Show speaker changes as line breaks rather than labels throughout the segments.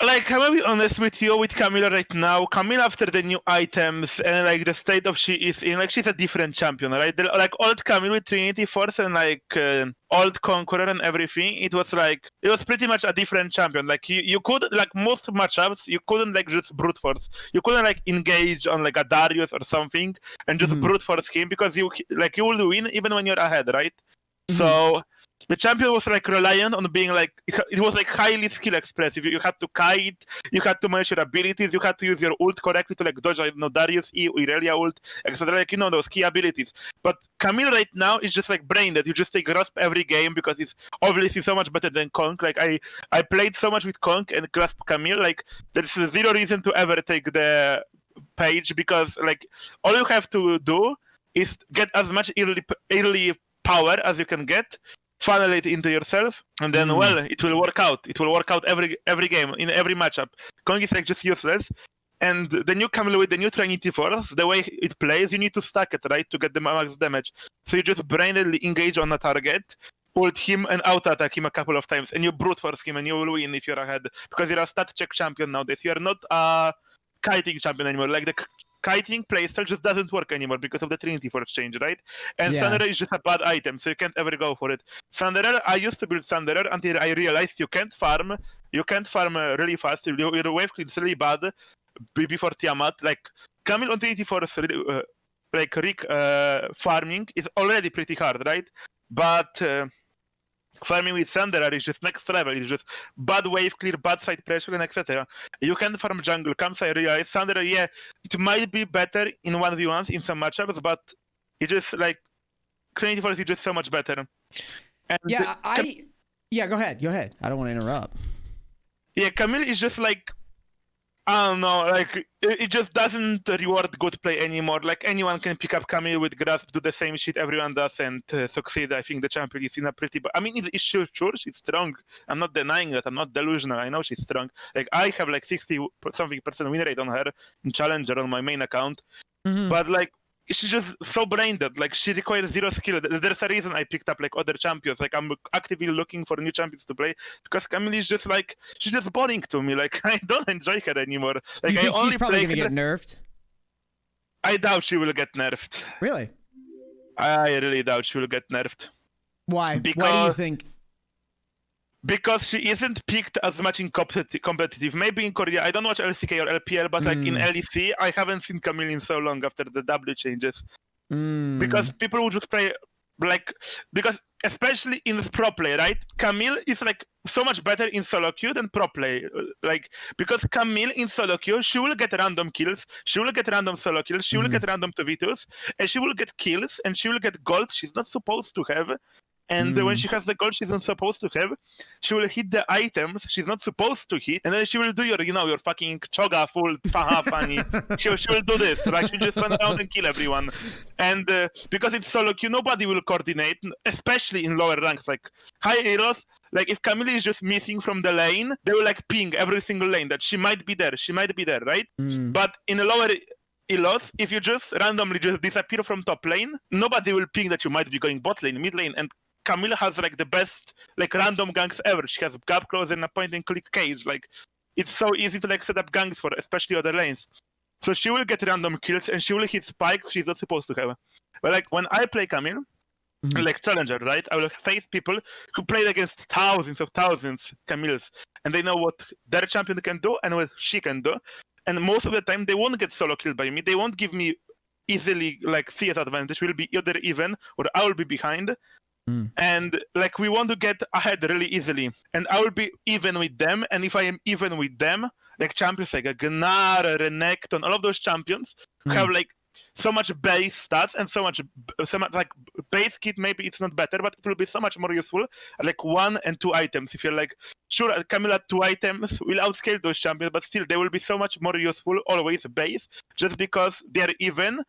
Like, I'm gonna be honest with you, with Camille right now. Camille, after the new items and like the state of she is in, like she's a different champion, right? Like old Camille with Trinity Force and like old Conqueror and everything. It was pretty much a different champion. Like you could like most matchups, you couldn't like just brute force. You couldn't like engage on like a Darius or something and just brute force him because you will win even when you're ahead, right? So the champion was like reliant on being like it was like highly skill expressive. You had to kite, you had to manage your abilities, you had to use your ult correctly to like dodge, I don't know, Darius E, Irelia ult, etc. Like those key abilities. But Camille right now is just like brain that you just take grasp every game because it's obviously so much better than Conk. Like I played so much with Conk and grasp Camille. Like there's zero reason to ever take the page because like all you have to do is get as much early power as you can get, funnel it into yourself, and then well, it will work out. It will work out every game, in every matchup. Kong is like just useless. And the new Camille with the new Trinity Force, the way it plays, you need to stack it, right, to get the max damage. So you just brainedly engage on a target, ult him and out-attack him a couple of times, and you brute force him, and you will win if you're ahead. Because you're a stat check champion nowadays. You're not a kiting champion anymore. Like the kiting playstyle just doesn't work anymore because of the Trinity Force change, right? And Thunderer is just a bad item, so you can't ever go for it. Thunderer, I used to build Thunderer until I realized you can't farm really fast. Your wave clear is really bad before Tiamat. Like Camille on Trinity Force, like Rick farming is already pretty hard, right? But farming with Thunderer is just next level. It's just bad wave clear, bad side pressure, and etc. You can farm jungle. Comes I realize Thunderer, yeah, it might be better in 1v1s in some matchups, but it just like Trinity Force is just so much better. And
go ahead. I don't want to interrupt.
Yeah, Camille is just like, I don't know, like it just doesn't reward good play anymore. Like anyone can pick up Camille with grasp, do the same shit everyone does, and succeed. I think the champion is in a pretty. I mean, it's sure she's strong. I'm not denying that. I'm not delusional. I know she's strong. Like I have like 60-something% win rate on her in Challenger on my main account, but like she's just so brain dead. Like she requires zero skill. There's a reason I picked up like other champions. Like I'm actively looking for new champions to play because Camille is just like she's just boring to me. Like I don't enjoy her anymore. Like
you think she's probably gonna get nerfed?
I doubt she will get nerfed.
Really?
I really doubt she will get nerfed.
Why? Why do you think?
Because she isn't picked as much in competitive. Maybe in Korea, I don't watch LCK or LPL, but like in LEC, I haven't seen Camille in so long after the W changes. Because people would just play because especially in pro play, right? Camille is like so much better in solo queue than pro play. Like because Camille in solo queue, she will get random kills, she will get random solo kills, she will get random 2v2s, and she will get kills and she will get gold she's not supposed to have. And when she has the gold she's not supposed to have, she will hit the items she's not supposed to hit, and then she will do your fucking choga full faha funny. She will do this, like she just run around and kill everyone. And because it's solo queue, nobody will coordinate, especially in lower ranks. Like high heroes, like if Camille is just missing from the lane, they will like ping every single lane that she might be there, right? But in a lower ELOs, if you just randomly just disappear from top lane, nobody will ping that you might be going bot lane, mid lane, and Camille has like the best like random ganks ever. She has gap close and a point and click cage. Like it's so easy to like set up ganks for especially other lanes. So she will get random kills and she will hit spike she's not supposed to have. But like when I play Camille, like Challenger, right? I will face people who played against thousands Camilles, and they know what their champion can do and what she can do. And most of the time they won't get solo killed by me. They won't give me easily like CS advantage. We'll be either even or I will be behind. And like we want to get ahead really easily, and I will be even with them. And if I am even with them, like champions like a Gnar, Renekton, all of those champions have like so much base stats and so much like base kit. Maybe it's not better, but it will be so much more useful. Like 1 and 2 items. If you're like sure, Camille at 2 items will outscale those champions, but still they will be so much more useful. Always base, just because they're even.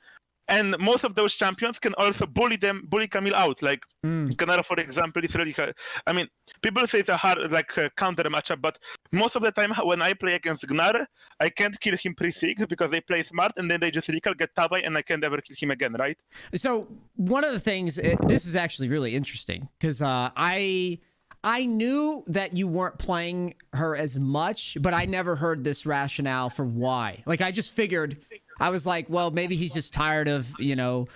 And most of those champions can also bully Camille out. Like Garen, for example, is really hard. I mean, people say it's a hard counter matchup, but most of the time when I play against Gnar, I can't kill him pre-6 because they play smart, and then they just recall, get tabai, and I can't ever kill him again, right?
So one of the things, this is actually really interesting because I I knew that you weren't playing her as much, but I never heard this rationale for why. Like, I just figured, I was like, well, maybe he's just tired of, you know,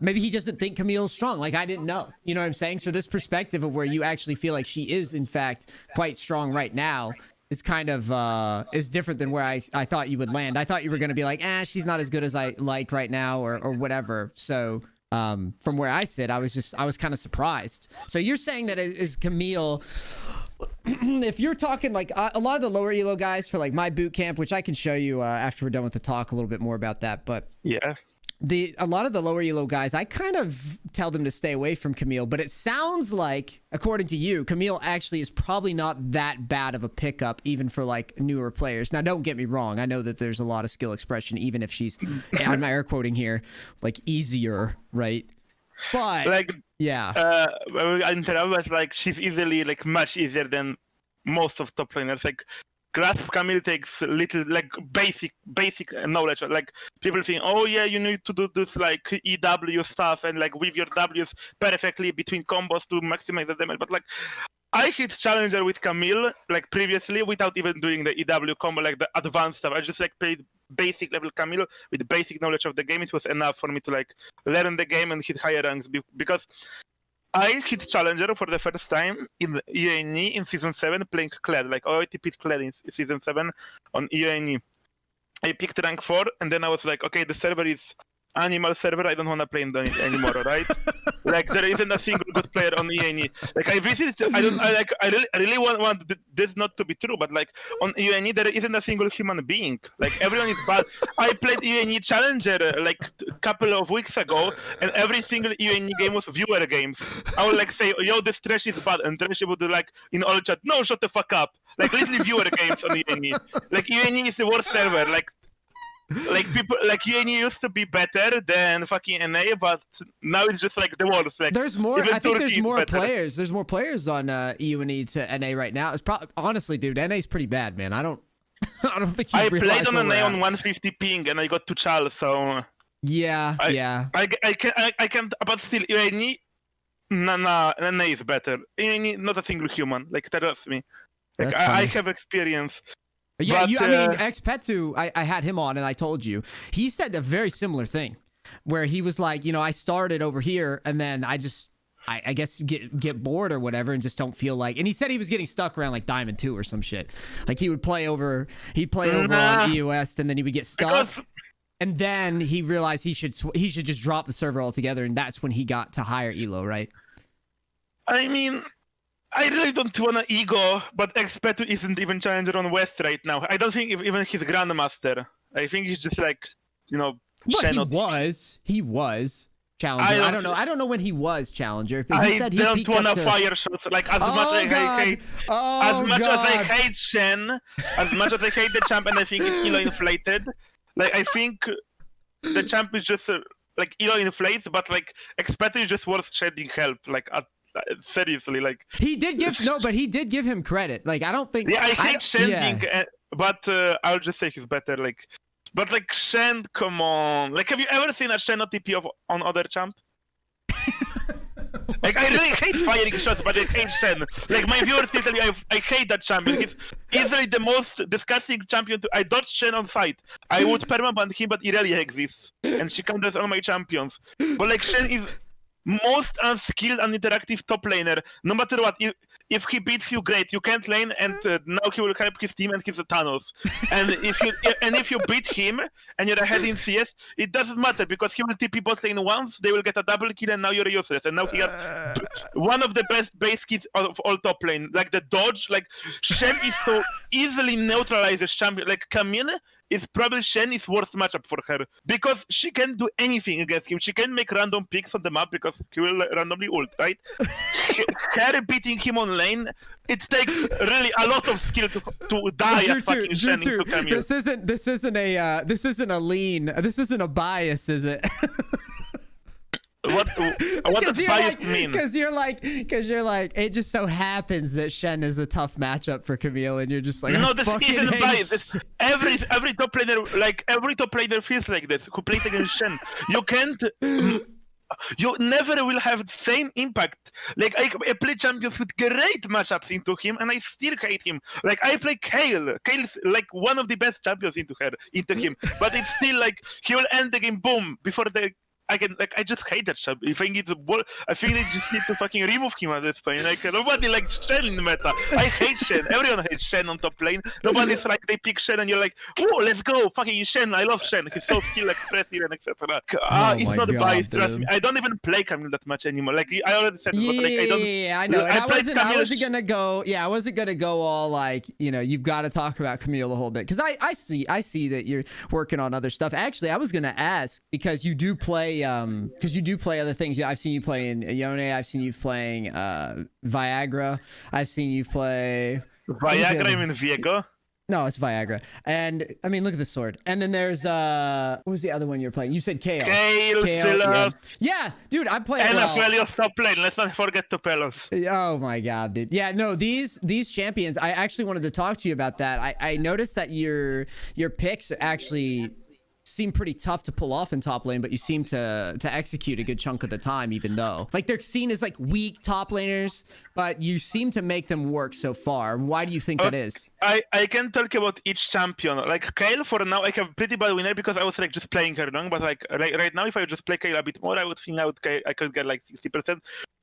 maybe he doesn't think Camille's strong. Like, I didn't know. You know what I'm saying? So this perspective of where you actually feel like she is, in fact, quite strong right now is kind of is different than where I thought you would land. I thought you were going to be like, she's not as good as I like right now, or whatever. So from where I sit, I was kind of surprised. So you're saying that is Camille, if you're talking like a lot of the lower elo guys for like my boot camp, which I can show you after we're done with the talk a little bit more about that, but
yeah,
a lot of the lower elo guys, I kind of tell them to stay away from Camille, but it sounds like, according to you, Camille actually is probably not that bad of a pickup, even for like newer players. Now, don't get me wrong. I know that there's a lot of skill expression, even if she's, I'm air quoting here, like easier, right? But
like,
yeah,
I was like, she's easily like much easier than most of top laners. Like, grasp Camille takes little, like, basic knowledge. Like, people think, oh yeah, you need to do this like EW stuff and like with your Ws perfectly between combos to maximize the damage. But like, I hit Challenger with Camille like previously without even doing the EW combo, like the advanced stuff. I just like played basic level Camille with basic knowledge of the game. It was enough for me to like learn the game and hit higher ranks because I hit Challenger for the first time in EUNE in Season 7 playing Kled, like OITP Kled in Season 7 on EUNE. I picked rank 4 and then I was like, okay, the server is animal server, I don't want to play in it anymore, right? Like, there isn't a single good player on EUNE. Like, I visited, I really want this not to be true, but like, on EUNE, there isn't a single human being. Like, everyone is bad. I played EUNE Challenger, like, a couple of weeks ago, and every single EUNE game was viewer games. I would, like, say, yo, this trash is bad, and trash would, like, in all chat, no, shut the fuck up. Like, literally viewer games on EUNE. Like, EUNE is the worst server, like people like EUNE used to be better than fucking NA, but now it's just like the worst. Like,
there's more. I think there's more
better.
players. There's more players on EUNE to NA right now. It's probably, honestly, dude, NA's pretty bad, man. I don't think you
I
realize
played on
where
NA
we're
on
at.
150 ping and I got to Chal, so
Yeah.
I can't. But still, EUNE, NA is better. EUNE, not a single human. Like, trust me. Like,
That's funny.
I have experience.
Yeah,
but,
I mean, Xpetu, I had him on and I told you. He said a very similar thing where he was like, you know, I started over here and then I just, I guess get bored or whatever and just don't feel like, and he said he was getting stuck around like Diamond 2 or some shit. Like he'd play over on EU West and then he would get stuck. And then he realized he should just drop the server altogether, and that's when he got to higher elo, right?
I mean, I really don't want to ego, but Xpetu isn't even challenger on West right now. I don't think even he's Grandmaster. I think he's just like, you know,
But he was challenger. I don't know when he was challenger. But he said he
don't want to fire shots. Like, as much as I hate Shen, as much as I hate the champ, and I think it's elo inflated. Like, I think the champ is just like elo inflates, but like Xpetu is just worth shedding help. Like, seriously, like
he did give him credit. Like, I don't think.
Yeah, I hate Shen, but I'll just say he's better. Like, but like Shen, come on. Like, have you ever seen a Shen OTP on other champ? Like, I really hate firing shots, but I hate Shen. Like, my viewers tell me I hate that champion. He's easily the most disgusting champion. I dodged Shen on site. I would permaban him, but Irelia exists, and she counters all my champions. But like, Shen is most unskilled and interactive top laner. No matter what, if he beats you, great. You can't lane, and now he will help his team, and he's a Thanos. And if you beat him and you're ahead in CS, it doesn't matter because he will TP bot lane once. They will get a double kill, and now you're useless. And now he has one of the best base kits of all top lane, like the dodge. Like, Shen is so easily neutralizes champion. Like, Camille is probably Shen is worst matchup for her because she can do anything against him. She can make random picks on the map because he will randomly ult, right? Her beating him on lane, it takes really a lot of skill to die as fucking Shen into Camille.
This isn't a lean. This isn't a bias, is it?
What does bias mean?
Because you're like, it just so happens that Shen is a tough matchup for Camille, and you're just like,
no, this isn't bias. Every top laner, like every top laner feels like this who plays against Shen. You can't. you never will have the same impact. Like I play champions with great matchups into him, and I still hate him. Like I play Kayle. Kayle's like one of the best champions into him, but it's still like he will end the game boom before the. I just hate that champ. I think I think they just need to fucking remove him at this point. Like nobody likes Shen in the meta. I hate Shen. Everyone hates Shen on top lane. Nobody's like they pick Shen and you're like, oh, let's go, fucking Shen. I love Shen. He's so skill expressive and etc. It's not biased. Trust me. I don't even play Camille that much anymore. Like I already said, but like I don't.
Yeah, I know. I wasn't gonna go. Yeah, I wasn't gonna go all like you've got to talk about Camille the whole day because I see that you're working on other stuff. Actually, I was gonna ask because you do play other things. I've seen you play in EUNE. I've seen you playing Viagra. I've seen you play
Viagra. You mean Viego?
No, it's Viagra. And I mean, look at the sword. And then there's what was the other one you're playing? You said Kayle.
Kayle, Sylas.
Yeah, dude, I'm playing.
And
well.
Aphelios top lane. Let's not forget Tupelos.
Oh my god, dude. Yeah, no, these champions. I actually wanted to talk to you about that. I noticed that your picks actually seem pretty tough to pull off in top lane, but you seem to execute a good chunk of the time, even though like they're seen as like weak top laners, but you seem to make them work so far. Why do you think that is?
I can talk about each champion. Like Kayle, for now, I have pretty bad winner because I was like just playing her long. But like right now, if I just play Kayle a bit more, I would think I could get like 60%.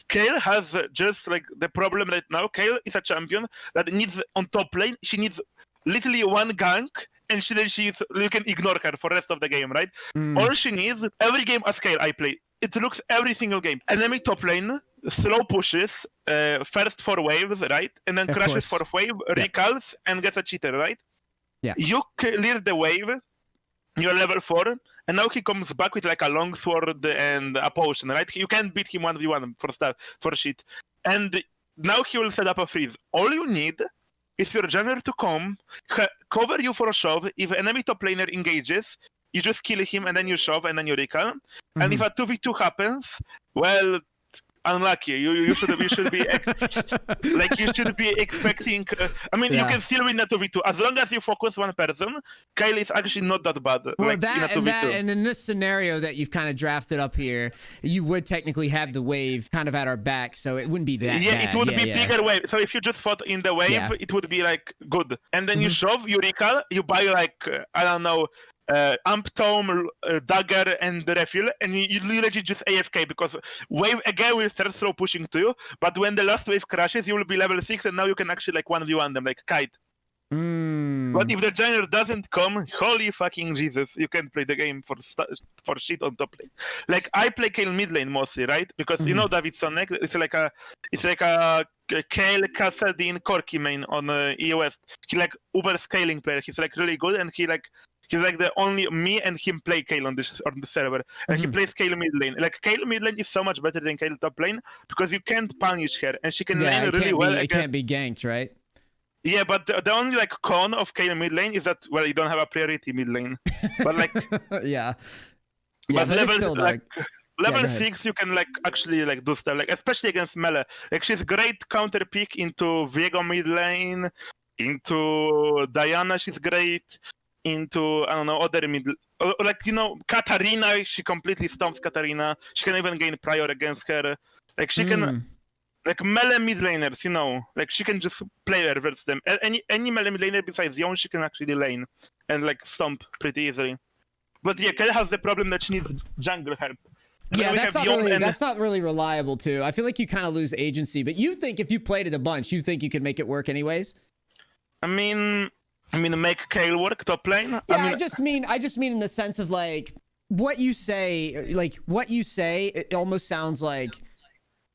Kayle has just like the problem right now. Kayle is a champion that needs on top lane. She needs literally one gank. And you can ignore her for the rest of the game, right? All she needs, every game as Kayle I play, it looks every single game. Enemy top lane, slow pushes, first 4 waves, right? And then crashes 4th wave, recalls, and gets a cheater, right?
Yeah.
You clear the wave, you're level 4, and now he comes back with like a long sword and a potion, right? You can't beat him 1v1 for shit. And now he will set up a freeze. All you need is your jungler to come, cover you for a shove. If enemy top laner engages, you just kill him and then you shove and then you recall. And if a 2v2 happens, well, unlucky. You should be like you should be expecting. I mean, you can still win a 2v2 as long as you focus one person. Kayle is actually not that bad.
Well,
like,
and in this scenario that you've kind of drafted up here, you would technically have the wave kind of at our back, so it wouldn't be that.
Yeah,
bad.
it would be bigger wave. So if you just fought in the wave, it would be like good. And then you shove, you recall, you buy like I don't know. Amp Tome, Dagger, and the refuel, and you legit just AFK because wave again will start slow pushing to you. But when the last wave crashes, you will be level 6, and now you can actually like 1v1 them like Kite. But if the jungler doesn't come, holy fucking Jesus, you can't play the game for shit on top lane. Like I play Kayle mid lane mostly, right? Because you know David Sonek, it's like a Kayle Kassadin Corki main on EOS. He like uber scaling player. He's like really good, and he's like the only me and him play Kayle on the server, and he plays Kayle mid lane. Like Kayle mid lane is so much better than Kayle top lane because you can't punish her, and she can lane really well.
It can't be ganked, right?
Yeah, but the only like con of Kayle mid lane is that you don't have a priority mid lane. But like
yeah.
But level
like
level 6 you can like actually like do stuff like especially against melee. Like she's great counter pick into Viego mid lane, into Diana she's great. Into I don't know other mid like Katarina, she completely stomps Katarina. She can even gain prior against her. Like she can like melee mid laners, like she can just play her versus them. Any melee mid laner besides EUNE she can actually lane and like stomp pretty easily. But yeah, Kayle has the problem that she needs jungle help.
Yeah, that's not really reliable too. I feel like you kind of lose agency, but you think if you played it a bunch, you think you could make it work anyways?
I mean, make Kayle work top lane.
Yeah, I just mean in the sense of like what you say. It almost sounds like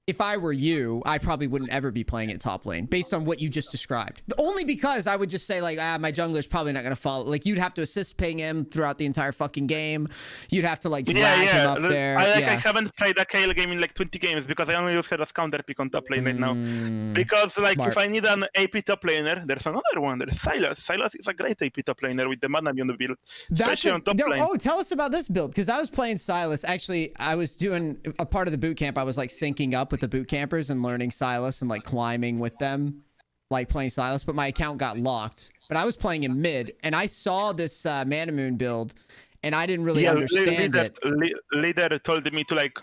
if I were you, I probably wouldn't ever be playing it top lane based on what you just described. Only because I would just say like, my jungler's probably not going to follow. Like you'd have to assist ping him throughout the entire fucking game. You'd have to like drag him up there.
I haven't played a Kayle game in like 20 games because I only use her as counter pick on top lane right now. Because like if I need an AP top laner, there's another one. There's Sylas. Sylas is a great AP top laner with the Manamune build, especially on top lane.
Oh, tell us about this build because I was playing Sylas. Actually, I was doing a part of the boot camp. I was like syncing up with the boot campers and learning Sylas and like climbing with them, like playing Sylas, but my account got locked. But I was playing in mid and I saw this Manamune build and I didn't really understand it.
Leader told me to like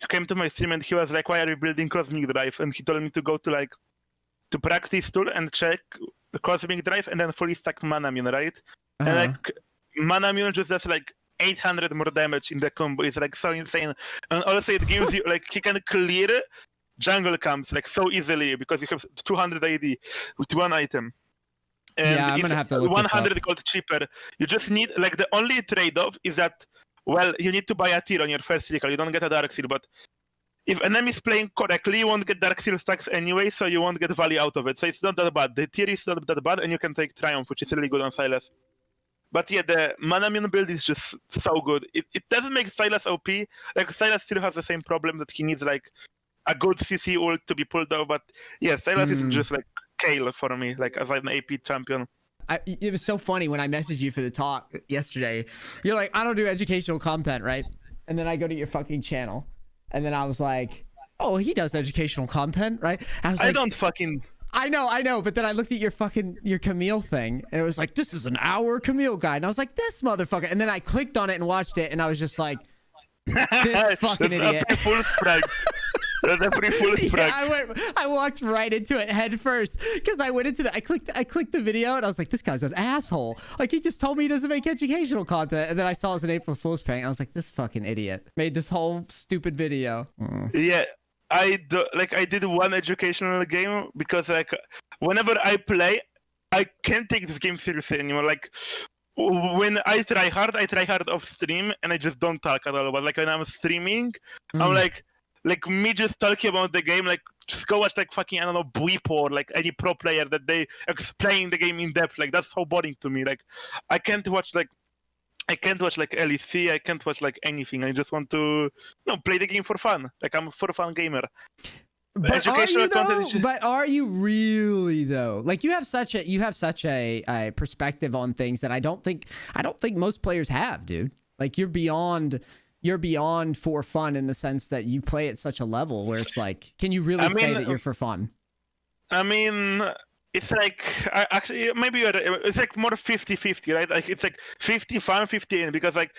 came to my stream and he was like, "Why are you building Cosmic Drive?" And he told me to go to practice tool and check Cosmic Drive and then fully stack Manamune, right? And like Manamune just does like 800 more damage in the combo. It's like so insane. And also it gives you like he can clear jungle camps like so easily because you have 200 AD with one item. And
I'm gonna have to look
100 gold cheaper. You just need like the only trade-off is that you need to buy a tier on your first recall. You don't get a dark seal, but if enemy is playing correctly, you won't get dark seal stacks anyway, so you won't get value out of it. So it's not that bad. The tier is not that bad, and you can take Triumph, which is really good on Sylas. But yeah, the Manamune build is just so good. It doesn't make Sylas OP. Like Sylas still has the same problem that he needs like a good CC ult to be pulled out. But yeah, Sylas is just like Kayle for me, like as an AP champion.
It was so funny when I messaged you for the talk yesterday. You're like, I don't do educational content, right? And then I go to your fucking channel, and then I was like, oh, he does educational content, right? I
don't fucking.
I know, but then I looked at your Camille thing, and it was like, this is an hour Camille guide, and I was like, this motherfucker, and then I clicked on it and watched it, and I was just like, this fucking idiot.
That's a full sprag. That's a pretty full sprag.
Yeah, I walked right into it head first because I went into I clicked the video, and I was like, this guy's an asshole. Like he just told me he doesn't make educational content, and then I saw it was an April Fool's prank. I was like, this fucking idiot made this whole stupid video.
Yeah. I did one educational game because like whenever I play, I can't take this game seriously anymore. Like when I try hard off stream and I just don't talk at all. But like when I'm streaming, I'm like me just talking about the game, like just go watch like fucking, I don't know, Buipo or like any pro player that they explain the game in depth. Like that's so boring to me. Like I can't watch like LEC, I can't watch like anything. I just want to play the game for fun. Like I'm a for fun gamer.
But
educational content is
but are you really though? Like you have such a perspective on things that I don't think most players have, dude. Like you're beyond for fun in the sense that you play at such a level where it's like, can you really say that you're for fun?
I mean, it's like actually maybe it's like more 50-50, right? Like it's like 50 fun, 50 in, because like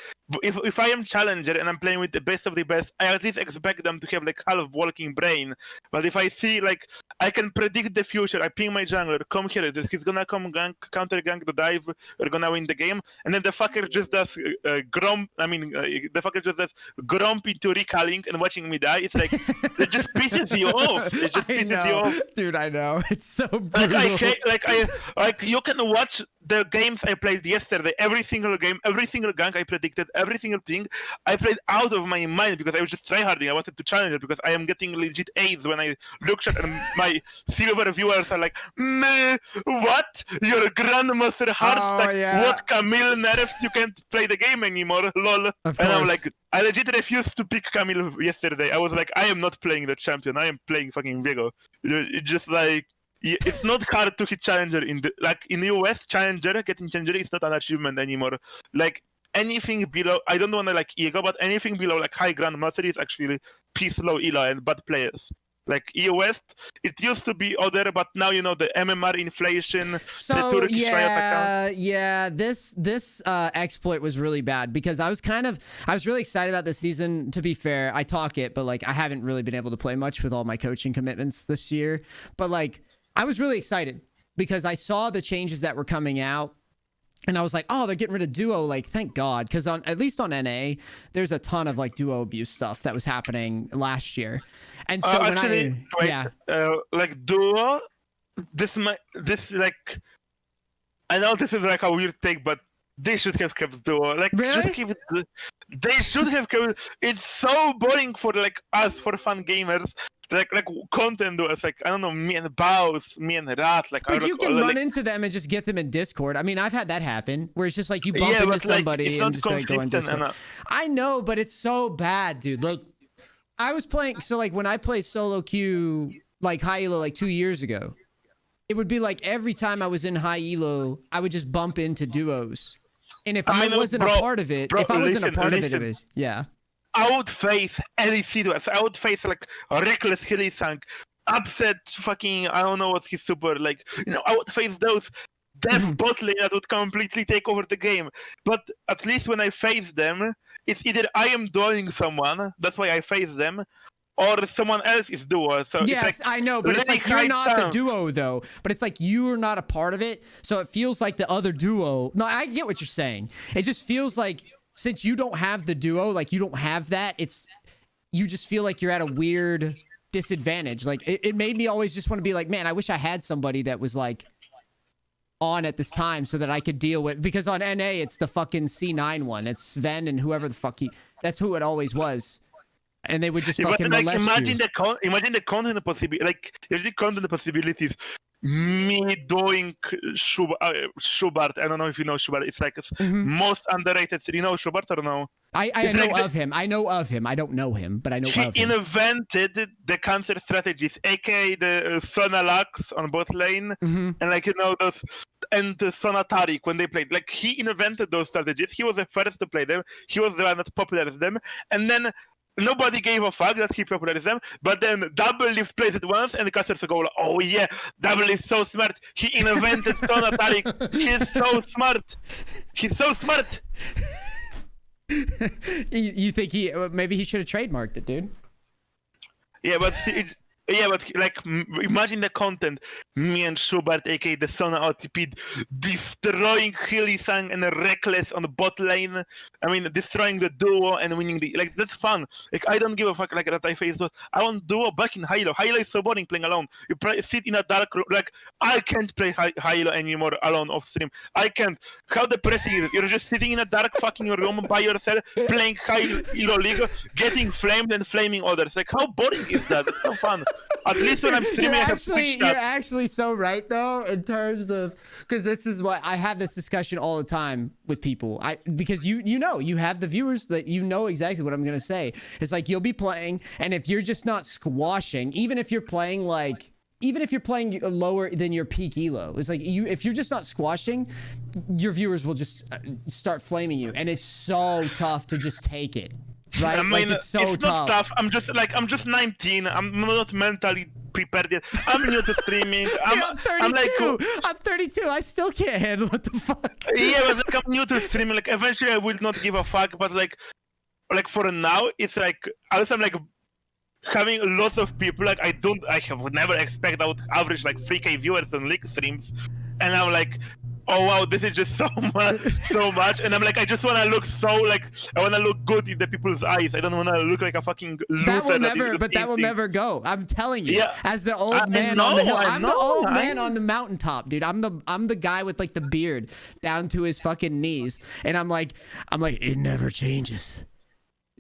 if I am challenger and I'm playing with the best of the best, I at least expect them to have like half walking brain. But if I see like I can predict the future, I ping my jungler, come here, he's gonna come gank, counter gank the dive, we're gonna win the game, and then the fucker just does the fucker just does grump into recalling and watching me die. It's like it just pisses you off. It just pisses you off,
dude. I know, it's so brutal.
Like you can watch the games I played yesterday. Every single game, every single gank I predicted, every single thing I played out of my mind because I was just tryharding. I wanted to challenge it because I am getting legit AIDS when I look at and my silver viewers are like, "Meh, what? Your Grandmaster Heartstack? What Camille nerfed? You can't play the game anymore, lol." And I'm like, I legit refused to pick Camille yesterday. I was like, I am not playing the champion. I am playing fucking Viego. It's just like. It's not hard to hit challenger in the US. Challenger getting challenger is not an achievement anymore. Like anything below, I don't want to like ego, but anything below like high grandmaster is actually piece low elo and bad players. Like EU West, it used to be other, but now you know the MMR inflation,
so,
the Turkish riot account.
Yeah, this exploit was really bad because I was really excited about this season. To be fair, I talk it, but like I haven't really been able to play much with all my coaching commitments this year. But like I was really excited because I saw the changes that were coming out. And I was like, oh, they're getting rid of duo. Like, thank God. Because at least on NA, there's a ton of like duo abuse stuff that was happening last year. And so
like duo, this like, I know this is like a weird take, but they should have kept duo. Like,
really?
Just keep it. They should have kept. It's so boring for like us, for fun gamers. Like content duos, like I don't know, me and Baus, me and Rat, like.
But you can run into them and just get them in Discord. I mean, I've had that happen where it's just like you bump into somebody
it's
and
not
just like go in Discord. I know, but it's so bad, dude. Like I was playing, so like when I played solo queue, like high elo, like 2 years ago, it would be like every time I was in high elo, I would just bump into duos, and if I wasn't a part of it, it was yeah.
I would face LEC duels. I would face like a reckless Hillisang, upset fucking, I don't know what his super, like, I would face those deaf bot lane that would completely take over the game. But at least when I face them, it's either I am duoing someone, that's why I face them, or someone else is duo. So
yes,
it's like,
I know, but it's
really
like you're
high
not the
chance.
duo though. But it's like you're not a part of it, so it feels like the other duo. No, I get what you're saying. It just feels like since you don't have the duo, like you don't have that, you just feel like you're at a weird disadvantage. Like it made me always just want to be like, man, I wish I had somebody that was like on at this time so that I could deal with, because on NA it's the fucking C9 one. It's Sven and whoever the fuck that's who it always was. And they would just fucking
like,
molest
imagine
you.
imagine the content possibility, like the content possibilities. Me doing Schubert. I don't know if you know Schubert. It's like most underrated. You know Schubert or no?
I know like of him. I know of him. I don't know him, but I know of him.
He invented the cancer strategies, aka the Sona Lux on bot lane, and like those, and the Sona Taric when they played. Like he invented those strategies. He was the first to play them. He was the one that popularized them, and then nobody gave a fuck that he popularized them, but then Double Lift plays it once, and the casters go, like, oh yeah, Double is so smart. He invented Sona Taric. He's so smart. He's so smart.
You think maybe he should have trademarked it, dude?
Yeah, but see, but like imagine the content. Me and Schubert, aka the Sona OTP, destroying Hillisang and Reckless on the bot lane. I mean, destroying the duo and winning the, like, that's fun. Like, I don't give a fuck like that I face those. I want duo back in Halo. Halo is so boring playing alone. You sit in a dark room. Like, I can't play Halo anymore alone off stream. I can't. How depressing is it? You're just sitting in a dark fucking room by yourself, playing Halo League, getting flamed and flaming others. Like, how boring is that? It's so fun. At least when I'm streaming, I have Twitch
You're
chat.
actually so right though, in terms of, because this is what I have this discussion all the time with people. Because you know, you have the viewers that you know exactly what I'm gonna say. It's like you'll be playing, and if you're just not squashing, even if you're playing lower than your peak elo, it's like if you're just not squashing, your viewers will just start flaming you, and it's so tough to just take it. Right?
I mean,
like, it's
not tough. I'm just 19. I'm not mentally prepared yet. I'm new to streaming.
I'm 32. I'm 32. I still can't handle what the fuck.
Yeah, but like, I'm new to streaming. Like, eventually, I will not give a fuck. But like for now, it's like also I'm like having lots of people. Like, I have never expected I would average like 3K viewers on League streams, and I'm like, oh wow, this is just so much, and I'm like, I just want to look I want to look good in the people's eyes. I don't want to look like a fucking loser.
That will never go. I'm telling you. Yeah. As the old man
on
the hill, I'm the old man on the mountaintop, dude. I'm the guy with like the beard down to his fucking knees, and I'm like, it never changes.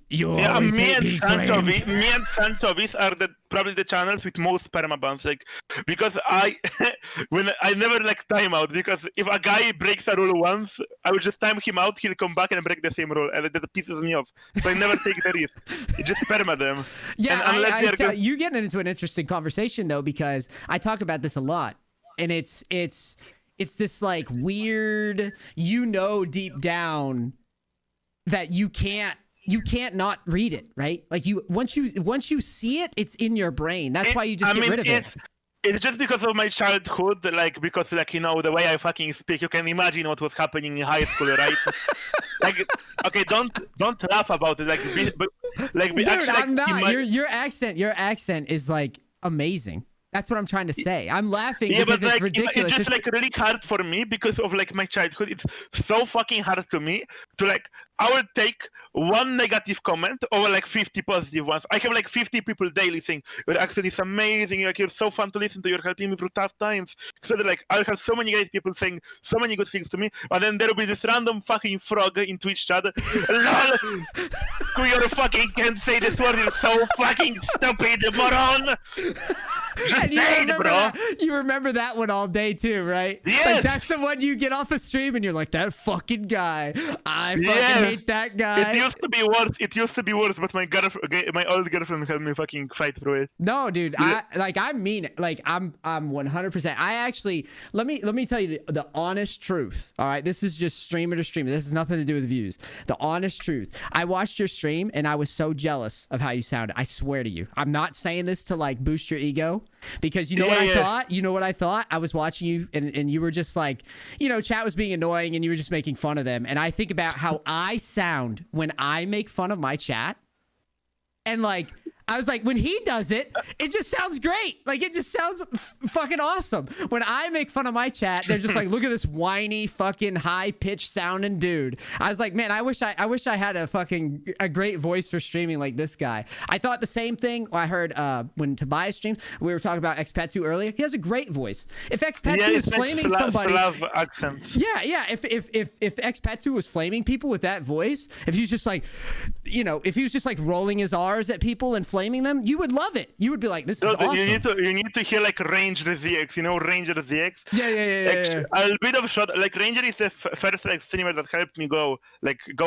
You always
me and Sanchovis are probably the channels with most permabans, like, because I never like time out, because if a guy breaks a rule once, I will just time him out, he'll come back and break the same rule, and that pisses me off. So I never take the risk. You just perma them.
Yeah, you get into an interesting conversation though, because I talk about this a lot, and it's this like weird, deep down that you can't not read it, right? Like once you see it, it's in your brain. That's why you just get rid of it.
It's just because of my childhood, like, because like, the way I fucking speak, you can imagine what was happening in high school, right? Like, okay, don't laugh about it, like,
Dude,
actually,
I'm not. Your accent is like amazing. That's what I'm trying to say. I'm laughing because it's ridiculous.
It's just like really hard for me because of like my childhood. It's so fucking hard to me to like, I will take one negative comment over like 50 positive ones. I have like 50 people daily saying, you're actually amazing, like, you're so fun to listen to, you're helping me through tough times. So like, I'll have so many great people saying so many good things to me, and then there'll be this random fucking frog in Twitch chat. LOL! You fucking can't say this word, you're so fucking stupid, moron! Just say it, bro!
You remember that one all day too, right?
Yes!
Like, that's the one you get off a stream and you're like, that fucking guy. I fucking hate that guy.
It used to be worse, but my old girlfriend helped me fucking fight through it.
No, dude, I mean it. Like, I'm 100%. I actually, let me tell you the honest truth. All right, this is just streamer to streamer. This has nothing to do with views. The honest truth. I watched your stream and I was so jealous of how you sounded. I swear to you. I'm not saying this to like boost your ego. because you know what I thought? You know what I thought? I was watching you and you were just like, you know, chat was being annoying and you were just making fun of them. And I think about how I sound when I make fun of my chat. And like, I was like, when he does it, it just sounds great. Like, it just sounds fucking awesome. When I make fun of my chat, they're just like, look at this whiny, fucking high-pitched sounding dude. I was like, man, I wish I had a great voice for streaming like this guy. I thought the same thing. I heard when Tobias streams, we were talking about Xpetu earlier. He has a great voice. If Xpetu is flaming somebody,
accents.
Yeah. If Xpetu was flaming people with that voice, if he's just like, you know, if he was just like rolling his R's at people and flaming them, you would love it. You would be like, this is awesome.
You need to hear like Ranger ZX, you know, Ranger ZX.
Yeah.
A bit of shot. Like Ranger is the first like streamer that helped me go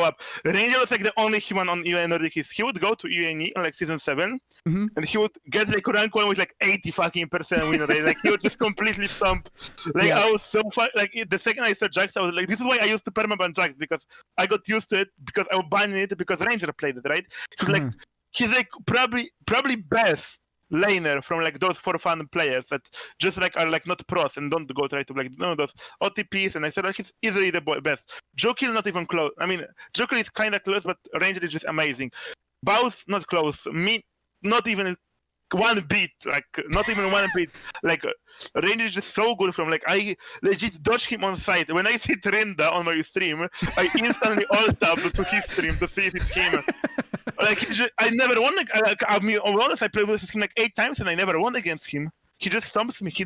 up. Ranger was like the only human on EUNE Nordic. He would go to EUNE on like season 7, and he would get like rank 1 with like 80% win rate. Like he would just completely stomp. Like I was so fun. Like the second I saw Jax, I was like, this is why I used to permaban Jax, because I got used to it, because I was banning it because Ranger played it, right? He's like probably best laner from like those for fun players that just like are like not pros and don't go try to like those OTPs, and I said like he's easily the best. Jokill not even close. I mean, Jokill is kind of close, but Ranger is just amazing. Baus not close. Me not even one beat, like not even one beat. Like Ranger is just so good from like I legit dodge him on site. When I see Trinda on my stream, I instantly alt tab to his stream to see if it's him. Like I never won. I mean, to be honest, I played with him like 8 times and I never won against him. He just stomps me. He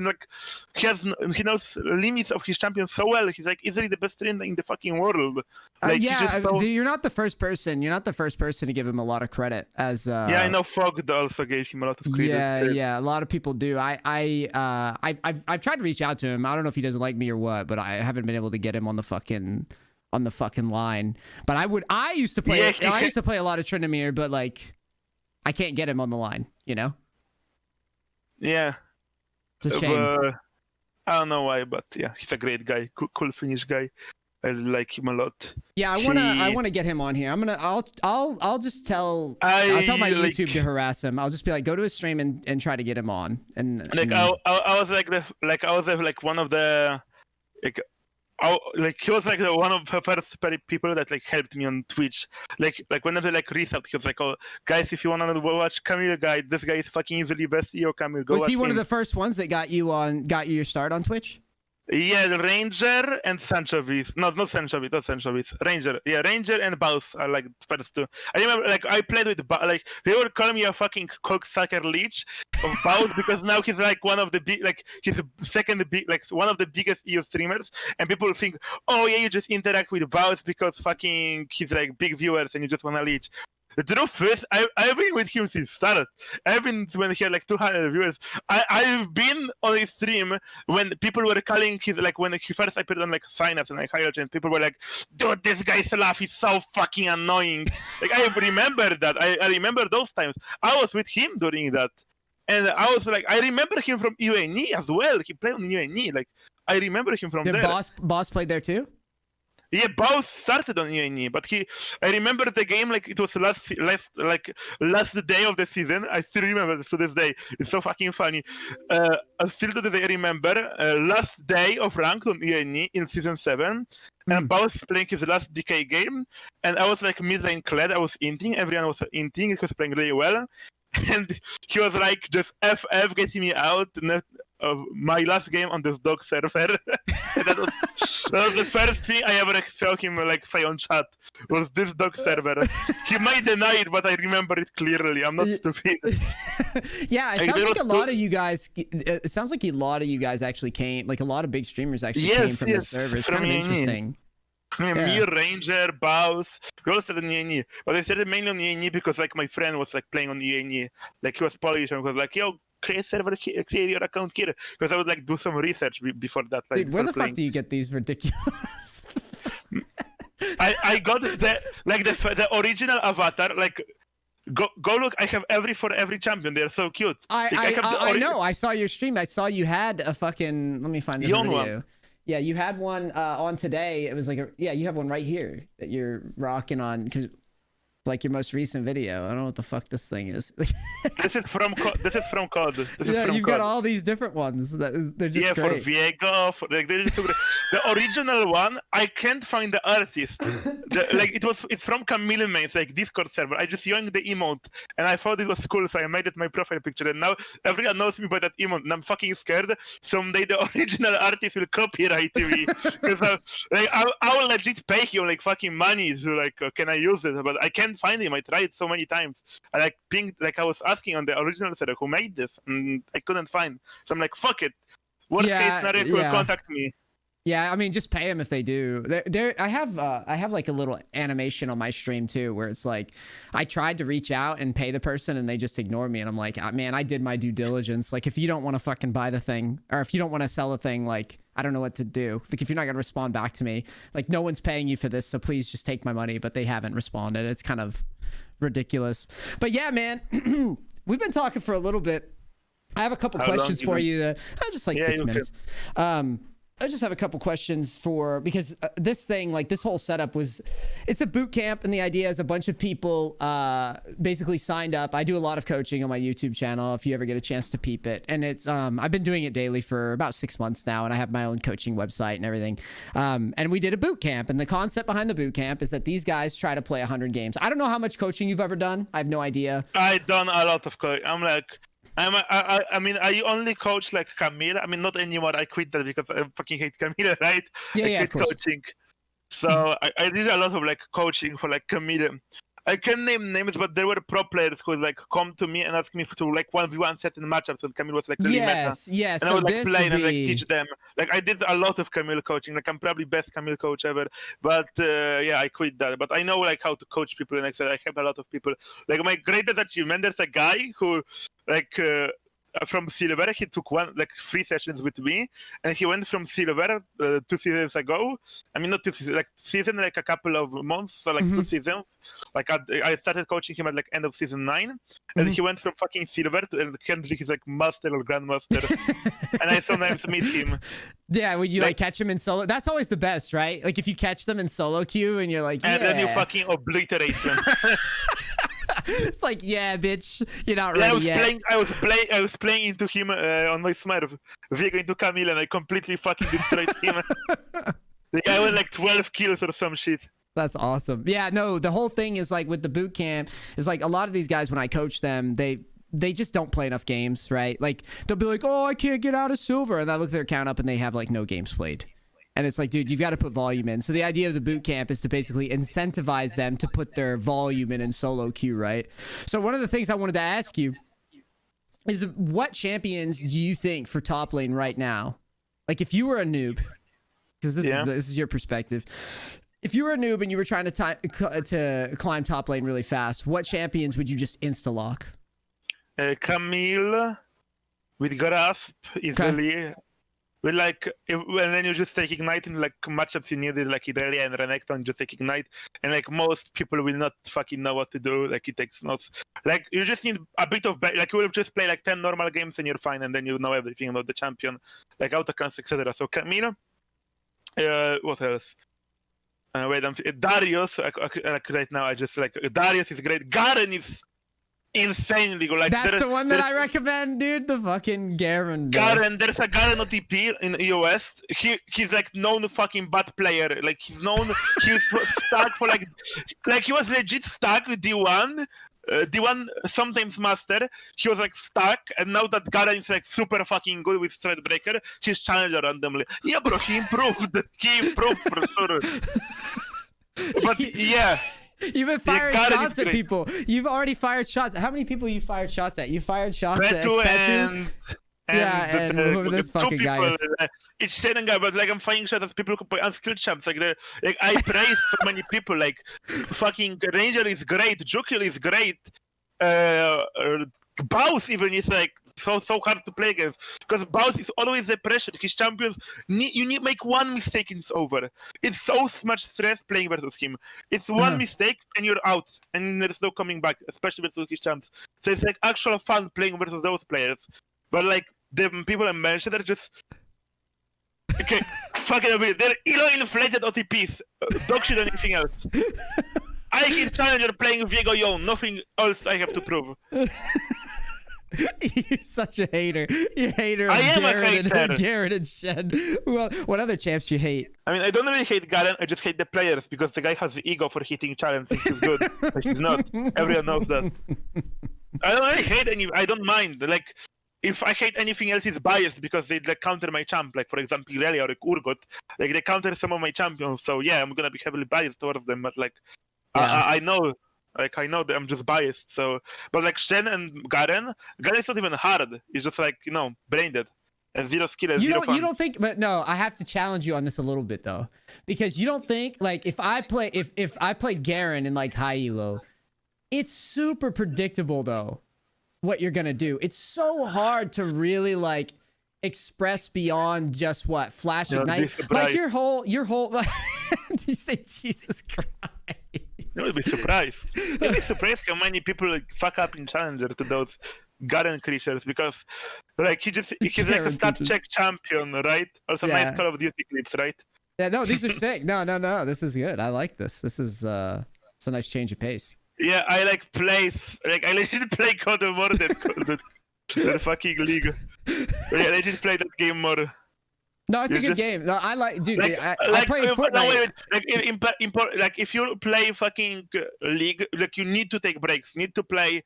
knows limits of his champion so well. He's like easily the best trainer in the fucking world. Like,
you're not the first person. You're not the first person to give him a lot of credit. As
I know Fogg also gave him a lot of credit.
Yeah, a lot of people do. I've tried to reach out to him. I don't know if he doesn't like me or what, but I haven't been able to get him on the fucking line. But I used to play a lot of Tryndamere, but like I can't get him on the line, you know?
Yeah.
It's a shame.
I don't know why, but yeah, he's a great guy, cool Finnish guy. I like him a lot.
Yeah, I wanna get him on here. I'll just tell I'll my YouTube to harass him. I'll just be like, go to his stream and try to get him on. And
I was like one of the he was like one of the first people that like helped me on Twitch. Like whenever like reset, he was like, "Oh, guys, if you want to watch Camille guy, this guy is fucking easily best EO Camille."
Was he one of the first ones that got you your start on Twitch?
Yeah, the Ranger and Sanchovis. No, not Sanchovis. Ranger. Yeah, Ranger and Baus are like the first two. I remember like I played with like they were calling me a fucking cocksucker leech of Baus because now he's like one of the big, like he's one of the biggest EU streamers, and people think, oh yeah, you just interact with Baus because fucking he's like big viewers and you just wanna leech. The truth is, I've been with him since start. I've been when he had like 200 viewers. I've been on his stream when people were calling his like when he first appeared on like signups and like higher and people were like, dude, this guy's laugh is so fucking annoying. Like I remember that. I remember those times. I was with him during that, and I was like, I remember him from EUNE as well. He played on EUNE. Like I remember him from there.
Boss played there too.
Yeah, Baus started on EUNE, but I remember the game like it was last day of the season. I still remember to this day. It's so fucking funny. Still to this day I remember last day of ranked on EUNE in season 7, and Baus playing his last DK game, and I was like mid lane clad. I was inting. Everyone was inting. He was playing really well, and he was like just FF getting me out. Of my last game on this dog server. that was the first thing I ever saw him like say on chat was this dog server. He might deny it, but I remember it clearly. I'm not stupid.
Yeah, it sounds like a lot of you guys. It sounds like a lot of you guys actually came. Like a lot of big streamers actually came from the server. It's kind of interesting.
Me, Ranger, Baus, we all started on EUNE. But I started mainly on EUNE because like my friend was like playing on EUNE. Like he was Polish and was like, yo, create server, create your account here. Because I would like do some research before that. Like,
dude, where the fuck do you get these ridiculous?
I got the original avatar. Like go look. I have for every champion. They're so cute.
I know. I saw your stream. I saw you had a fucking. Let me find the video. One. Yeah, you had one on today. It was like you have one right here that you're rocking on. Cause Like your most recent video. I don't know what the fuck this thing is.
This is from COD.
You've got all these different ones. They're just great.
For Viego, like the original one. I can't find the artist. It's from Camille Main's like Discord server. I just yoinked the emote and I thought it was cool, so I made it my profile picture. And now everyone knows me by that emote, and I'm fucking scared someday the original artist will copyright me because I will legit pay him like fucking money to like can I use it, but I can't find him. I tried so many times. I like pinged, like I was asking on the original server who made this, and I couldn't find. So I'm like, fuck it. Worst case scenario, will contact me.
Yeah, I mean, just pay them if they do. I have like a little animation on my stream too, where it's like, I tried to reach out and pay the person, and they just ignore me, and I'm like, man, I did my due diligence. Like, if you don't want to fucking buy the thing, or if you don't want to sell the thing, like, I don't know what to do. Like, if you're not gonna respond back to me, like, no one's paying you for this, so please just take my money. But they haven't responded. It's kind of ridiculous. But yeah, man, we've been talking for a little bit. I have a couple questions for you. Just like 50 minutes. I just have a couple questions because this thing, like this whole setup it's a boot camp, and the idea is a bunch of people basically signed up. I do a lot of coaching on my YouTube channel if you ever get a chance to peep it. And it's I've been doing it daily for about 6 months now, and I have my own coaching website and everything. And we did a boot camp, and the concept behind the boot camp is that these guys try to play 100 games. I don't know how much coaching you've ever done. I have no idea.
I've done a lot of coaching. I mean, I only coach like Camille. I mean, not anymore. I quit that because I fucking hate Camille, right? I quit coaching. So I did a lot of like coaching for like Camille. I can name names, but there were pro players who like come to me and ask me to like 1v1 certain matchups, and Camille was like really meta.
Yes.
And I would like play and like teach them. Like I did a lot of Camille coaching. Like I'm probably best Camille coach ever. But yeah, I quit that. But I know like how to coach people, and I said I have a lot of people. Like my greatest achievement, there's a guy who like from silver, he took 3 sessions with me, and he went from silver 2 seasons ago. I mean, not 2 seasons, like season, like a couple of months, so like 2 seasons. Like I started coaching him at like end of season 9, and he went from fucking silver to, and currently he's like master or grandmaster. And I sometimes meet him.
Yeah, when you like catch him in solo, that's always the best, right? Like if you catch them in solo queue and you're like, yeah.
And then you fucking obliterate them.
It's like, yeah, bitch, you're not ready yet.
I was playing into him on my Smurf, Viego into Camille, and I completely fucking destroyed him. Like I was like 12 kills or some shit.
That's awesome. Yeah, no, the whole thing is like with the boot camp is like a lot of these guys, when I coach them, they just don't play enough games, right? Like they'll be like, oh, I can't get out of silver, and I look at their account up and they have like no games played. And it's like, dude, you've got to put volume in. So the idea of the boot camp is to basically incentivize them to put their volume in solo queue, right? So one of the things I wanted to ask you is, what champions do you think for top lane right now? Like if you were a noob, because this is your perspective. If you were a noob and you were trying to climb top lane really fast, what champions would you just insta-lock?
Camille with Grasp easily. Okay. With like, and then you just take Ignite in like matchups you needed, like Irelia and Renekton, just take Ignite. And like most people will not fucking know what to do. Like it takes notes. Like you just need a bit of, like you will just play like 10 normal games and you're fine. And then you know everything about the champion, like autocons, etc. So Camille, what else? Darius, like right now I just like, Darius is great. Garen is insanely good. Like
that's the one that I recommend, dude. The fucking Garen.
Garen, there's a Garen OTP in EOS. He's like known fucking bad player. Like he's known. He was stuck for like he was legit stuck with D1. D1 sometimes master. He was like stuck, and now that Garen is like super fucking good with Threadbreaker, he's challenger randomly. Yeah, bro, he improved. He improved for sure. But yeah.
You've been firing shots at people. You've already fired shots. How many people you fired shots at? You fired shots at Petu and whoever this fucking guy is.
It's SHEN guy, but like I'm firing shots at people who play unskilled champs. Like I praise so many people. Like fucking Ranger is great. Jukil is great. Baus even is like so hard to play against, because Baus is always the pressure. His champions you need make one mistake and it's over. It's so much stress playing versus him. It's one mistake and you're out, and there's no coming back, especially versus his champs. So it's like actual fun playing versus those players. But like the people I mentioned are just okay. Fucking they're ELO inflated OTPs. Dog shit or anything else. I hit challenger playing Viego Yon. Nothing else I have to prove.
You're such a hater. You're a hater of
I am
Garen
a hater.
Garen and SHEN. Well, what other champs you hate?
I mean, I don't really hate Garen, I just hate the players because the guy has the ego for hitting challenges. He's good, but he's not. Everyone knows that. I don't really hate any. I don't mind. Like, if I hate anything else, it's biased because they like counter my champ. Like, for example, Irelia or Urgot. Like, they counter some of my champions. So yeah, I'm gonna be heavily biased towards them. But like,
Yeah.
I know. Like, I know that I'm just biased. So, but like Shen and Garen is not even hard. It's just like, brain dead. And zero skill and zero fun.
You don't think, but no, I have to challenge you on this a little bit though, because you don't think like if I play Garen in like high elo, it's super predictable though what you're gonna do. It's so hard to really like express beyond just what flash ignite. Like your whole like, you say Jesus Christ.
You'll be surprised. You'll be surprised how many people like, fuck up in Challenger to those Garen creatures because like he's like a stat check champion, right? Also nice Call of Duty clips, right?
Yeah, no, these are sick. No, this is good. I like this. This is it's a nice change of pace.
Yeah, I like plays. Like I legit play COD more than the fucking League. I legit play that game more.
No, it's a good game. No, I like, dude. I play Fortnite.
No, wait. Like if you play fucking League, like you need to take breaks. You need to play.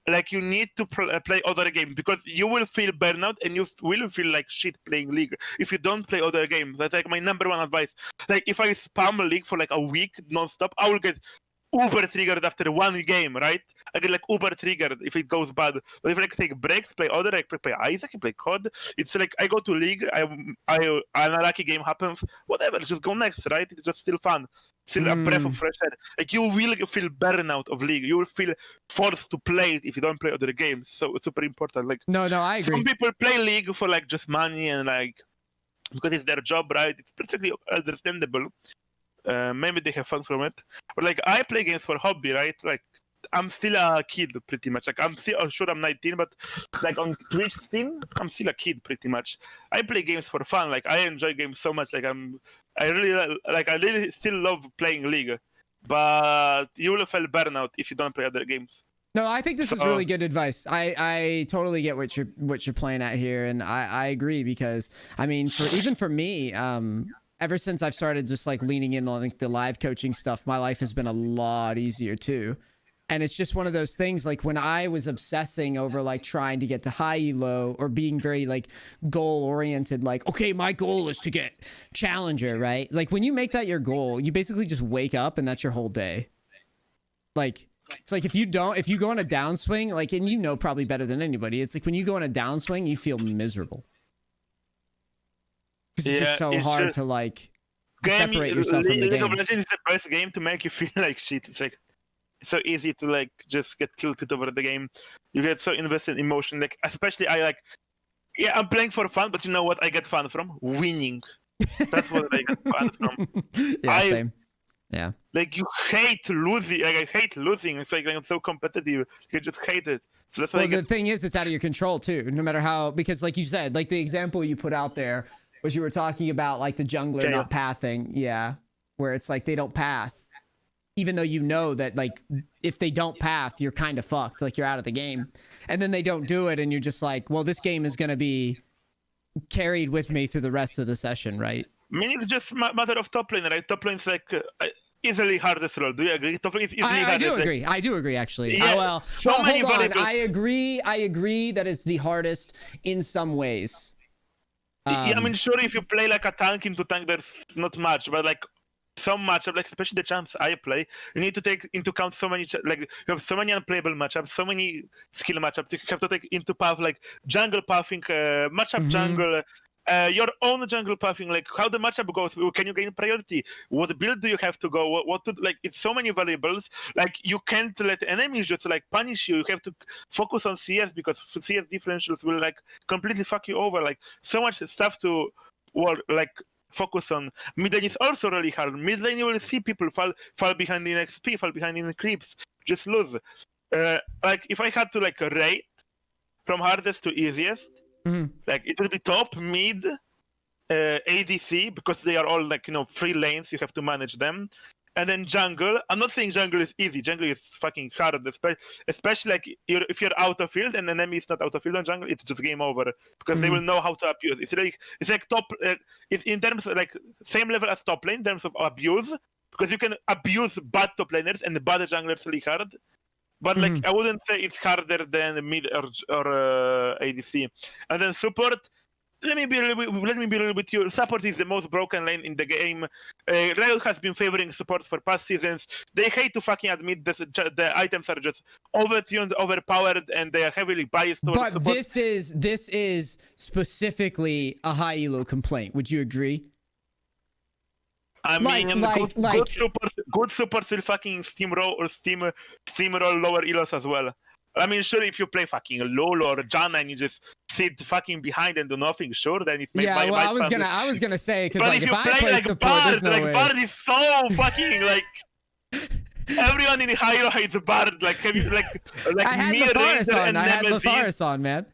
Like you need to play other games because you will feel burnout and you will feel like shit playing League if you don't play other games. That's like my number one advice. Like if I spam League for like a week non-stop, I will get uber triggered after one game, right? I get like uber triggered if it goes bad. But if I take breaks, play other, like play Isaac, play COD, it's like I go to League, an unlucky game happens, whatever, just go next, right? It's just still fun. Still a breath of fresh air. Like you will feel burnout of League. You will feel forced to play it if you don't play other games. So it's super important. Like
no, I agree.
Some people play League for like just money and like because it's their job, right? It's perfectly understandable. Maybe they have fun from it. But like I play games for hobby, right? Like I'm still a kid pretty much. Like I'm still sure I'm 19, but like on Twitch scene, I'm still a kid pretty much. I play games for fun. Like I enjoy games so much. Like I really still love playing League. But you will feel burnout if you don't play other games.
No, I think this is really good advice. I totally get what you're playing at here, and I agree because I mean for me, ever since I've started just like leaning in on like the live coaching stuff, my life has been a lot easier too. And it's just one of those things like when I was obsessing over like trying to get to high elo or being very like goal oriented, like, okay, my goal is to get challenger, right? Like when you make that your goal, you basically just wake up and that's your whole day. Like, it's like if you go on a downswing, like, and you know probably better than anybody, it's like when you go on a downswing, you feel miserable. It's just so hard to like separate yourself from the game. League of
Legends is the best game to make you feel like shit. It's like it's so easy to like just get tilted over the game. You get so invested in emotion. Like especially I'm playing for fun, but you know what I get fun from? Winning. That's what I get fun from.
Yeah, same. Yeah.
Like you hate losing. Like I hate losing. It's like I'm so competitive. You just hate it. So that's why
the thing is, it's out of your control too. No matter how, because like you said, like the example you put out there was you were talking about like the jungler not pathing. Yeah. Where it's like they don't path. Even though you know that like if they don't path, you're kind of fucked. Like you're out of the game. And then they don't do it and you're just like, well, this game is going to be carried with me through the rest of the session, right?
I mean, it's just a matter of top lane, right? Top lane's like easily hardest role. Do you agree? Top lane is easily hardest.
I do agree, actually.
Yeah,
well, hold on. I agree that it's the hardest in some ways.
Yeah, I mean, sure, if you play like a tank into tank, there's not much, but like some matchup, like especially the champs I play, you need to take into account so many, like you have so many unplayable matchups, so many skill matchups. You have to take into path like jungle pathing, matchup jungle, your own jungle pathing, like how the matchup goes. Can you gain priority? What build do you have to go? What to like? It's so many variables. Like you can't let enemies just like punish you. You have to focus on CS because CS differentials will like completely fuck you over. Like so much stuff to work like. Focus on. Mid lane is also really hard. Mid lane you will see people fall behind in XP, fall behind in creeps, just lose. Like if I had to like rate from hardest to easiest, like it will be top, mid, ADC because they are all like 3 lanes. You have to manage them, and then jungle. I'm not saying jungle is easy. Jungle is fucking hard, especially like if you're out of field and the enemy is not out of field on jungle, it's just game over because they will know how to abuse. It's like top. It's in terms of like same level as top lane in terms of abuse because you can abuse bad top laners and the bad junglers really hard. But like I wouldn't say it's harder than mid or ADC. And then support. Let me be real with you. Support is the most broken lane in the game. Riot has been favoring support for past seasons. They hate to fucking admit this, the items are just overtuned, overpowered, and they are heavily biased towards support.
But this is specifically a high elo complaint. Would you agree?
I mean, good supports will fucking steamroll lower elos as well. I mean, sure, if you play fucking LoL or Janna and you just sit fucking behind and do nothing, sure, then it makes
I was gonna say because like,
if
you
play
I play
like
support,
Bard,
no
like
way.
Bard is so fucking like everyone in the hero hates Bard. Like have you like
I had
me,
Latharis
Ranger,
on.
and
I had
Nemesis.
Latharis on, man.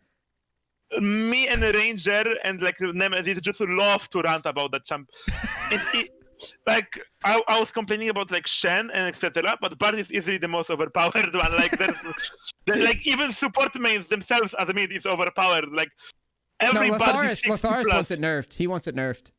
Me and the Ranger and like Nemesis just love to rant about the champ. Like I was complaining about like Shen and etc. But Bard is easily the most overpowered one. Like like even support mains themselves admit it's overpowered. Like every Bard is 60
Latharis
plus.
wants it nerfed. He wants it nerfed.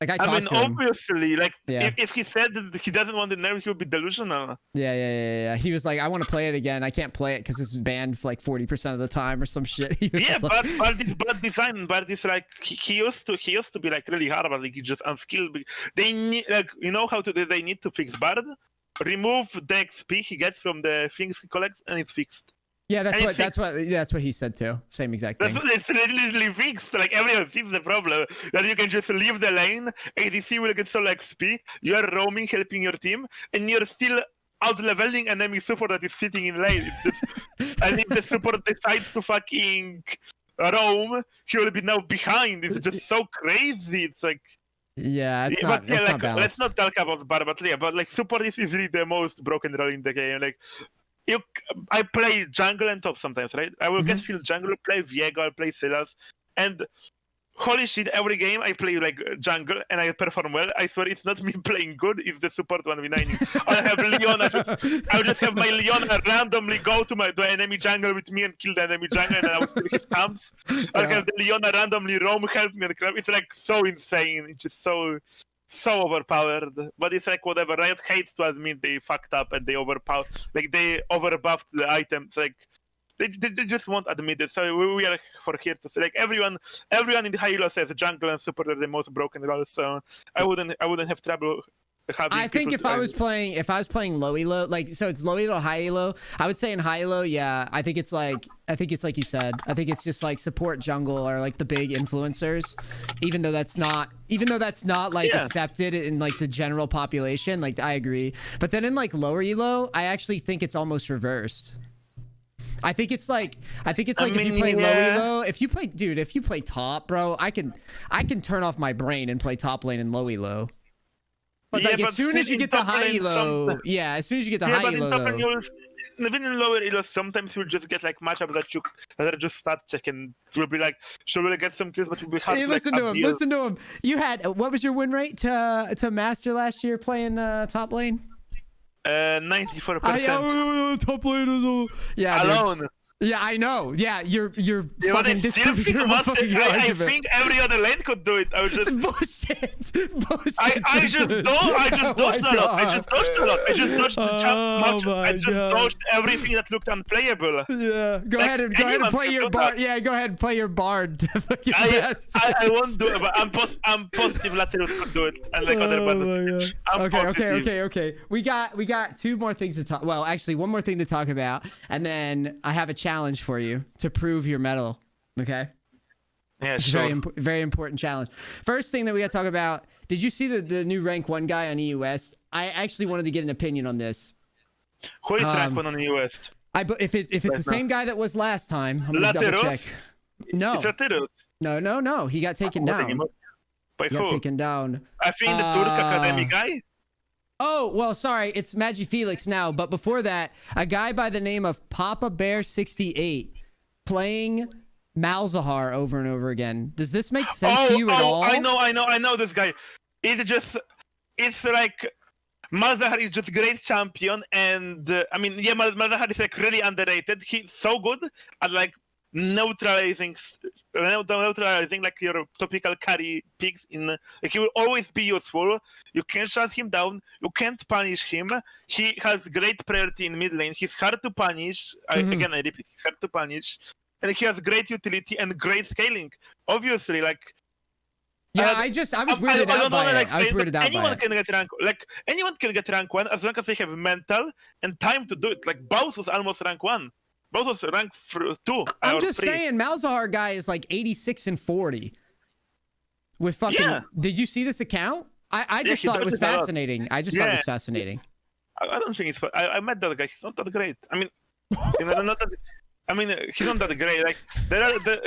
Like
I mean,
to him.
obviously, like
Yeah.
if he said that he doesn't want the nerf, he would be delusional.
Yeah. He was like, I want to play it again. I can't play it because it's banned for like 40% of the time or some shit.
Yeah,
like...
but it's bad design. But it's like he used to be like really hard, but like he's just unskilled. They need like they need to fix Bard, remove the XP he gets from the things he collects, and it's fixed.
Yeah, that's what he said too. Same exact thing.
It's literally fixed. Like everyone sees the problem that you can just leave the lane. ADC will get solo XP. You are roaming, helping your team, and you're still out leveling enemy support that is sitting in lane. It's just, and if the support decides to fucking roam, he will be now behind. It's just so crazy. It's like.
Yeah, it's
not
balanced.
Let's not talk about Bard, but like support is easily the most broken role in the game. Like. I play jungle and top sometimes, right? I will get field jungle, play Viego, I'll play Sylas, and holy shit, every game I play like jungle and I perform well. I swear it's not me playing good, it's the support 1v9. I'll have Leona, I'll just have my Leona randomly go to the enemy jungle with me and kill the enemy jungle, and I will steal his camps. I'll have the Leona randomly roam, help me and crap. It's like so insane. It's just so overpowered, but it's like whatever. Riot hates to admit they fucked up and they overbuffed the items. Like they just won't admit it. So we are here to say like everyone in the high elo says jungle and support are the most broken roles. So I wouldn't have trouble. I
think if I was playing low elo, like so it's low elo, high elo. I would say in high elo, yeah. I think it's like you said. I think it's just like support jungle or like the big influencers, even though that's not like accepted in like the general population. Like I agree, but then in like lower elo, I actually think it's almost reversed. I think it's like if you play low elo, if you play top, bro, I can turn off my brain and play top lane in low elo. But like as soon as you get to high elo, as soon as you get to high elo,
even in lower elo, sometimes you'll just get like matchups that are just stat check, and you'll be like, sure, we'll get some kills, but you'll be hard.
Hey, listen to him. You had what was your win rate to master last year playing top lane?
94%.
Top lane is
alone.
Dude. Yeah, I know. Yeah, you're fucking
disproving your argument. I think every other lane could do it. I was just
bullshit.
I just dodged a lot. I just dodged the jump match. I just dodged everything that looked unplayable.
Yeah, go ahead and play your bard. Yeah, go ahead and play your bard.
I won't do it, but I'm positive Latharis could do it, and like other bards.
Okay. We got two more things to talk. Well, actually, one more thing to talk about, and then I have a challenge for you to prove your mettle. Okay.
Yeah, sure.
Very important challenge. First thing that we got to talk about. Did you see the new rank 1 guy on EU West? I actually wanted to get an opinion on this.
Who is rank 1 on EU West?
If it's the same guy that was last time, I'm gonna double check. No.
It's Latharis.
No. He got taken down.
By who?
Got taken down.
I think the Turk Academy guy.
Oh, well, sorry. It's Magi Felix now. But before that, a guy by the name of Papa Bear 68 playing Malzahar over and over again. Does this make sense to you at all?
I know this guy. It's like Malzahar is just great champion, and I mean, yeah, Malzahar is like really underrated. He's so good at like neutralizing like your topical carry picks in like he will always be useful. You can shut him down, you can't punish him. He has great priority in mid lane. He's hard to punish. Again, I repeat, he's hard to punish, and he has great utility and great scaling. Obviously, like
I was weirded out by it. I was weirded out by
anyone
it.
can get rank, like anyone can get rank 1 as long as they have mental and time to do it. Like Baus was almost rank 1. Baus was rank 2.
I'm
or
just
3.
saying, Malzahar guy is like 86 and 40. With fucking.
Yeah.
Did you see this account? I just
he
thought it
does
was
it a lot.
fascinating. I just thought it was fascinating.
I don't think it's. I met that guy. He's not that great. I mean, you know, not that. I mean, he's not that great. Like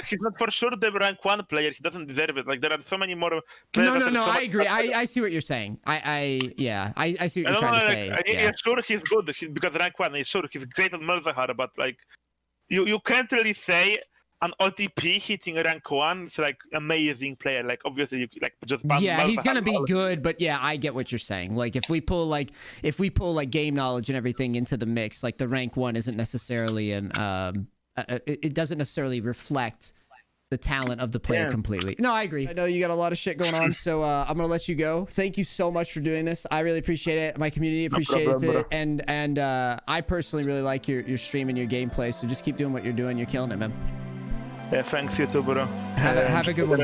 he's not for sure the rank 1 player. He doesn't deserve it. Like there are so many more players.
No. I agree. I see what you're saying. I see what you're trying to say.
Yeah, sure he's good because rank 1. Sure he's great at Malzahar, but like you can't really say an OTP hitting rank 1 is like amazing player. Like obviously you like just ban
yeah, he's
Malzahar
gonna be
all.
good, but yeah, I get what you're saying. Like if we pull like game knowledge and everything into the mix, like the rank 1 isn't necessarily an it doesn't necessarily reflect the talent of the player completely. No, I agree. I know you got a lot of shit going on, so I'm gonna let you go. Thank you so much for doing this. I really appreciate it. My community appreciates it, and I personally really like your stream and your gameplay. So just keep doing what you're doing. You're killing it, man.
Yeah, thanks you too, bro.
Have a good one.